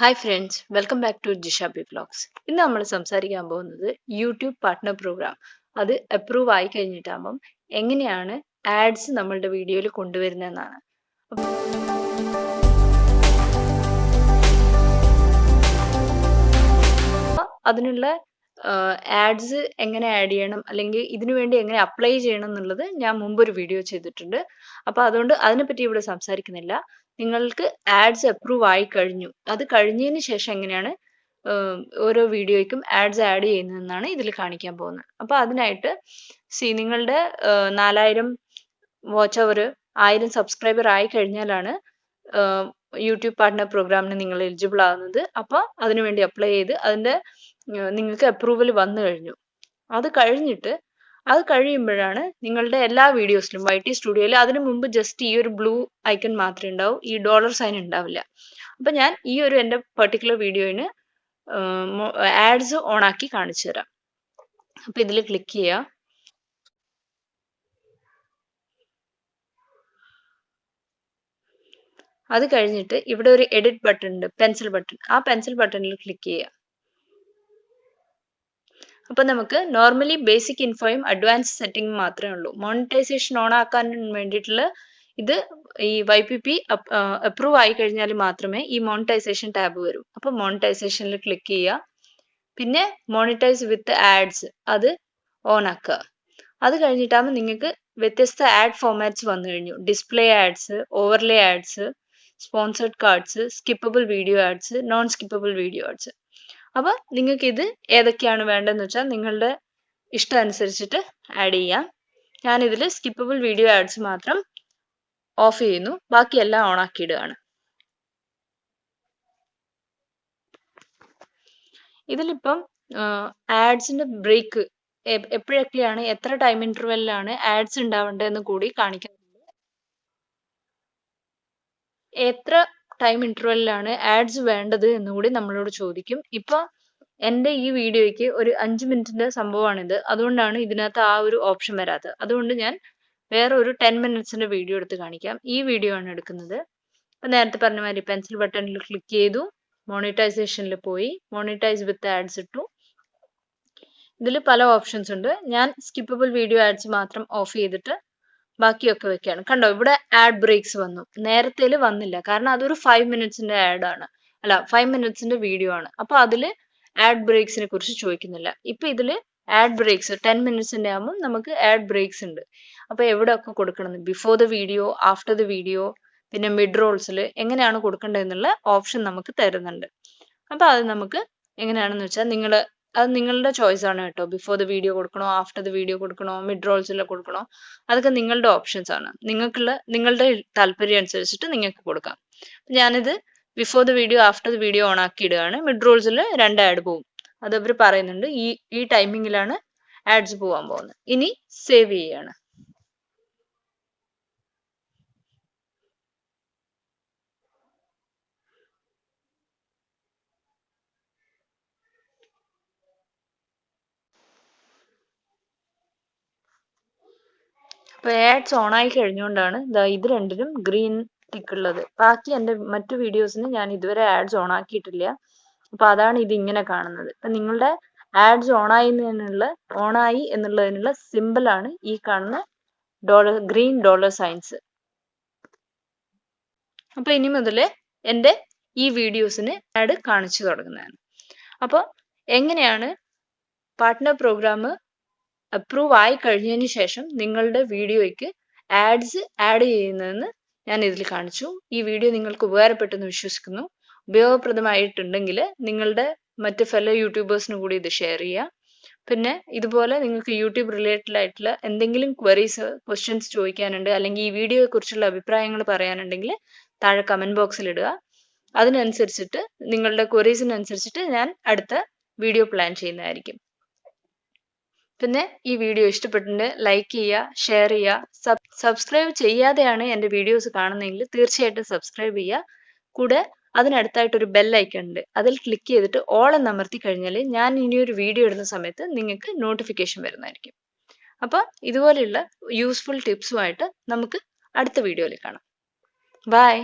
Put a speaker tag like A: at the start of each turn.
A: Hi friends, welcome back to Jisha B vlogs. ഇന്ന് നമ്മൾ സംസാരിക്കാൻ പോകുന്നത് യൂട്യൂബ് പാർട്ട്ണർ പ്രോഗ്രാം. അത് അപ്രൂവ് ആയി കഴിഞ്ഞിട്ടാകുമ്പം എങ്ങനെയാണ് ആഡ്സ് നമ്മളുടെ വീഡിയോയിൽ കൊണ്ടുവരുന്നതെന്നാണ്. അതിനുള്ള ആഡ്സ് എങ്ങനെ ആഡ് ചെയ്യണം അല്ലെങ്കിൽ ഇതിനു വേണ്ടി എങ്ങനെ അപ്ലൈ ചെയ്യണം എന്നുള്ളത് ഞാൻ മുമ്പൊരു വീഡിയോ ചെയ്തിട്ടുണ്ട്. അപ്പോൾ അതുകൊണ്ട് അതിനെപ്പറ്റി ഇവിടെ സംസാരിക്കുന്നില്ല. നിങ്ങൾക്ക് ആഡ്സ് അപ്രൂവ് ആയി കഴിഞ്ഞു, അത് കഴിഞ്ഞതിന് ശേഷം എങ്ങനെയാണ് ഓരോ വീഡിയോയ്ക്കും ആഡ്സ് ആഡ് ചെയ്യുന്നതെന്നാണ് ഇതിൽ കാണിക്കാൻ പോകുന്നത്. അപ്പോൾ അതിനായിട്ട് നിങ്ങളുടെ 4000 വാച്ച് അവർ 1000 സബ്സ്ക്രൈബർ ആയി കഴിഞ്ഞാലാണ് യൂട്യൂബ് പാർട്ട്ണർ പ്രോഗ്രാമിന് നിങ്ങൾ എലിജിബിൾ ആകുന്നത്. അപ്പോൾ അതിനുവേണ്ടി അപ്ലൈ ചെയ്ത് അതിൻ്റെ നിങ്ങൾക്ക് അപ്രൂവൽ വന്നു കഴിഞ്ഞു. അത് കഴിയുമ്പോഴാണ് നിങ്ങളുടെ എല്ലാ വീഡിയോസിലും YT സ്റ്റുഡിയോയിൽ അതിനു മുമ്പ് ജസ്റ്റ് ഈ ഒരു ബ്ലൂ ഐക്കൺ മാത്രമേ ഉണ്ടാവൂ, ഈ ഡോളർ സൈൻ ഉണ്ടാവില്ല. അപ്പം ഞാൻ ഈ ഒരു എൻ്റെ പെർട്ടിക്കുലർ വീഡിയോയിന് ആഡ്സ് ഓൺ ആക്കി കാണിച്ചു തരാം. അപ്പം ഇതിൽ ക്ലിക്ക് ചെയ്യുക. അത് കഴിഞ്ഞിട്ട് ഇവിടെ ഒരു എഡിറ്റ് ബട്ടൺ ഉണ്ട്, പെൻസിൽ ബട്ടൺ. ആ പെൻസിൽ ബട്ടണിൽ ക്ലിക്ക് ചെയ്യുക. അപ്പം നമുക്ക് നോർമലി ബേസിക് ഇൻഫോയും അഡ്വാൻസ് സെറ്റിംഗ് മാത്രമേ ഉള്ളൂ. മോണിറ്റൈസേഷൻ ഓൺ ആക്കാൻ വേണ്ടിയിട്ടുള്ള ഇത് ഈ YPP അപ്രൂവ് ആയി കഴിഞ്ഞാൽ മാത്രമേ ഈ മോണിറ്റൈസേഷൻ ടാബ് വരൂ. അപ്പം മോണിറ്റൈസേഷനിൽ ക്ലിക്ക് ചെയ്യുക. പിന്നെ മോണിറ്റൈസ് വിത്ത് ആഡ്സ് അത് ഓൺ ആക്കുക. അത് കഴിഞ്ഞിട്ടാകുമ്പോൾ നിങ്ങൾക്ക് വ്യത്യസ്ത ആഡ് ഫോർമാറ്റ്സ് വന്നു കഴിഞ്ഞു. Display ads, overlay ads, sponsored cards, skippable video ads, non skippable video ads. അപ്പോൾ നിങ്ങൾക്ക് ഇത് ഏതൊക്കെയാണ് വേണ്ടതെന്ന് വെച്ചാൽ നിങ്ങളുടെ ഇഷ്ടം അനുസരിച്ചിട്ട് ആഡ് ചെയ്യാം. ഞാനിതിൽ സ്കിപ്പബിൾ വീഡിയോ ആഡ്സ് മാത്രം ഓഫ് ചെയ്യുന്നു, ബാക്കിയെല്ലാം ഓൺ ആക്കിയിടുകയാണ്. ഇതിലിപ്പം ആഡ്സിന്റെ ബ്രേക്ക് എപ്പോഴൊക്കെയാണ്, എത്ര ടൈം ഇന്റർവെല്ലിലാണ് ആഡ്സ് ഉണ്ടാവേണ്ടതെന്ന് കൂടി കാണിക്കുന്നുണ്ട്. എത്ര ടൈം ഇന്റർവെല്ലിലാണ് ആഡ്സ് വേണ്ടത് എന്നുകൂടി നമ്മളോട് ചോദിക്കും. ഇപ്പൊ എൻ്റെ ഈ വീഡിയോയ്ക്ക് ഒരു 5 മിനിറ്റിന്റെ സംഭവമാണിത്, അതുകൊണ്ടാണ് ഇതിനകത്ത് ആ ഒരു ഓപ്ഷൻ വരാത്തത്. അതുകൊണ്ട് ഞാൻ വേറെ ഒരു 10 മിനിറ്റ്സിന്റെ വീഡിയോ എടുത്ത് കാണിക്കാം. ഈ വീഡിയോ ആണ് എടുക്കുന്നത്. അപ്പൊ നേരത്തെ പറഞ്ഞ മാതിരി പെൻസിൽ ബട്ടണിൽ ക്ലിക്ക് ചെയ്തു, മോണിറ്റൈസേഷനിൽ പോയി, മോണിറ്റൈസ് വിത്ത് ആഡ്സ് ഇട്ടു. ഇതിൽ പല ഓപ്ഷൻസ് ഉണ്ട്. ഞാൻ സ്കിപ്പബിൾ വീഡിയോ ആഡ്സ് മാത്രം ഓഫ് ചെയ്തിട്ട് ബാക്കിയൊക്കെ വെക്കുകയാണ്. കണ്ടോ, ഇവിടെ ആഡ് ബ്രേക്സ് വന്നു. നേരത്തേല് വന്നില്ല, കാരണം അതൊരു 5 മിനിറ്റ്സിന്റെ ആഡ് ആണ്, അല്ല 5 മിനിറ്റ്സിന്റെ വീഡിയോ ആണ്. അപ്പൊ അതില് ആഡ് ബ്രേക്സിനെ കുറിച്ച് ചോദിക്കുന്നില്ല. ഇപ്പൊ ഇതില് ആഡ് ബ്രേക്സ് 10 മിനിറ്റ്സിന്റെ ആകുമ്പോൾ നമുക്ക് ആഡ് ബ്രേക്സ് ഉണ്ട്. അപ്പൊ എവിടെയൊക്കെ കൊടുക്കണം, before the video, after the video, പിന്നെ മിഡ് റോൾസിൽ എങ്ങനെയാണ് കൊടുക്കേണ്ടതെന്നുള്ള ഓപ്ഷൻ നമുക്ക് തരുന്നുണ്ട്. അപ്പൊ അത് നമുക്ക് എങ്ങനെയാണെന്ന് വെച്ചാൽ അത് നിങ്ങളുടെ ചോയ്സ് ആണ് കേട്ടോ. ബിഫോർ ദ വീഡിയോ കൊടുക്കണോ, ആഫ്റ്റർ ദ വീഡിയോ കൊടുക്കണോ, മിഡ് റോൾസിൽ കൊടുക്കണോ, അതൊക്കെ നിങ്ങളുടെ ഓപ്ഷൻസ് ആണ്. നിങ്ങളുടെ താല്പര്യം അനുസരിച്ചിട്ട് നിങ്ങൾക്ക് കൊടുക്കാം. ഞാനിത് before the video, after the video on ആക്കി ഇടുകയാണ്. മിഡ് റോൾസിൽ 2 ആഡ് പോകും. അത് അവർ പറയുന്നുണ്ട്, ഈ ടൈമിങ്ങിലാണ് ആഡ്സ് പോകാൻ പോകുന്നത്. ഇനി സേവ് ചെയ്യാണ്. അപ്പോൾ ആഡ്സ് ഓൺ ആയി കഴിഞ്ഞുകൊണ്ടാണ് ഇത് രണ്ടിലും ഗ്രീൻ ടിക്ക് ഉള്ളത്. ബാക്കി എൻ്റെ മറ്റു വീഡിയോസിന് ഞാൻ ഇതുവരെ ആഡ്സ് ഓൺ ആക്കിയിട്ടില്ല. അപ്പൊ അതാണ് ഇത് ഇങ്ങനെ കാണുന്നത്. അപ്പൊ നിങ്ങളുടെ ആഡ്സ് ഓണായി എന്നുള്ളതിനുള്ള സിമ്പിൾ ആണ് ഈ കാണുന്ന ഗ്രീൻ ഡോളർ സൈൻസ്. അപ്പൊ ഇനി മുതൽ എൻ്റെ ഈ വീഡിയോസിന് ആഡ് കാണിച്ചു തുടങ്ങുന്നതാണ്. അപ്പോൾ എങ്ങനെയാണ് പാർട്ട്ണർ പ്രോഗ്രാം അപ്രൂവ് ആയി കഴിഞ്ഞതിന് ശേഷം നിങ്ങളുടെ വീഡിയോയ്ക്ക് ആഡ്സ് ആഡ് ചെയ്യുന്നതെന്ന് ഞാൻ ഇതിൽ കാണിച്ചു. ഈ വീഡിയോ നിങ്ങൾക്ക് ഉപകാരപ്പെട്ടെന്ന് വിശ്വസിക്കുന്നു. ഉപയോഗപ്രദമായിട്ടുണ്ടെങ്കിൽ നിങ്ങളുടെ മറ്റ് ഫെല്ലോ യൂട്യൂബേഴ്സിനും കൂടി ഇത് ഷെയർ ചെയ്യുക. പിന്നെ ഇതുപോലെ നിങ്ങൾക്ക് യൂട്യൂബ് റിലേറ്റഡ് ആയിട്ടുള്ള എന്തെങ്കിലും ക്വസ്റ്റ്യൻസ് ചോദിക്കാനുണ്ട്, അല്ലെങ്കിൽ ഈ വീഡിയോയെ കുറിച്ചുള്ള അഭിപ്രായങ്ങൾ പറയാനുണ്ടെങ്കിൽ താഴെ കമന്റ് ബോക്സിൽ ഇടുക. അതിനനുസരിച്ചിട്ട് നിങ്ങളുടെ ക്വറീസിനനുസരിച്ചിട്ട് ഞാൻ അടുത്ത വീഡിയോ പ്ലാൻ ചെയ്യുന്നതായിരിക്കും. പിന്നെ ഈ വീഡിയോ ഇഷ്ടപ്പെട്ടിട്ടുണ്ട് ലൈക്ക് ചെയ്യുക, ഷെയർ ചെയ്യുക. സബ്സ്ക്രൈബ് ചെയ്യാതെയാണ് എൻ്റെ വീഡിയോസ് കാണുന്നതെങ്കിൽ തീർച്ചയായിട്ടും സബ്സ്ക്രൈബ് ചെയ്യുക. കൂടെ അതിനടുത്തായിട്ടൊരു ബെൽ ഐക്കൺ ഉണ്ട്, അതിൽ ക്ലിക്ക് ചെയ്തിട്ട് ഓൾ എന്ന് അമർത്തി കഴിഞ്ഞാൽ ഞാൻ ഇനിയൊരു വീഡിയോ ഇടുന്ന സമയത്ത് നിങ്ങൾക്ക് നോട്ടിഫിക്കേഷൻ വരുന്നതായിരിക്കും. അപ്പോൾ ഇതുപോലെയുള്ള യൂസ്ഫുൾ ടിപ്സുമായിട്ട് നമുക്ക് അടുത്ത വീഡിയോയിൽ കാണാം. ബൈ.